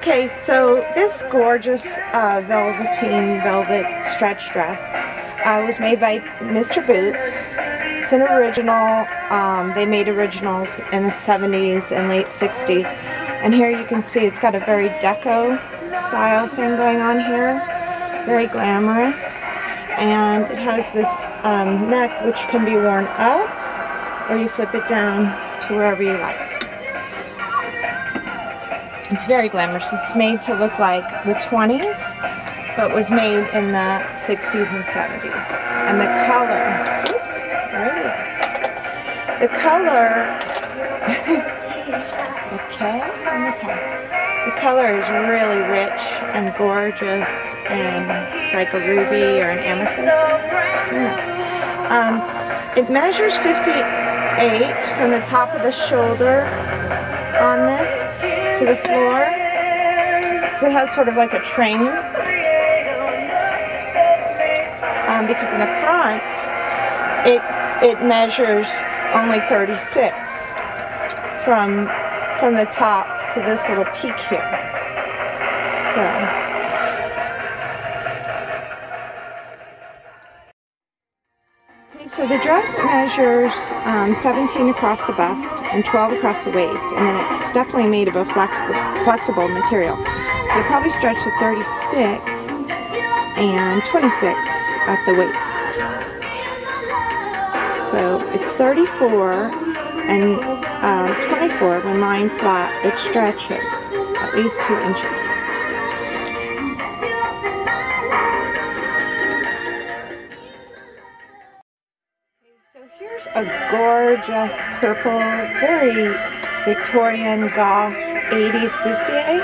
Okay, so this gorgeous velveteen velvet stretch dress was made by Mr. Boots. It's an original. They made originals in the 70s and late 60s. And here you can see it's got a very deco style thing going on here. Very glamorous. And it has this neck which can be worn up, or you flip it down to wherever you like. It's very glamorous. It's made to look like the 20s, but was made in the 60s and 70s. And the color, oops, right here. The color, okay, one more time. The color is really rich and gorgeous, and it's like a ruby or an amethyst. It measures 58 from the top of the shoulder on this to the floor, because it has sort of like a train, because in the front it measures only 36 from the top to this little peak here. So the dress measures 17 across the bust and 12 across the waist, and then it's definitely made of a flexible material. So it'll probably stretch to 36 and 26 at the waist. So it's 34 and 24 when lying flat. It stretches at least 2 inches. Here's a gorgeous purple, very Victorian goth 80s bustier.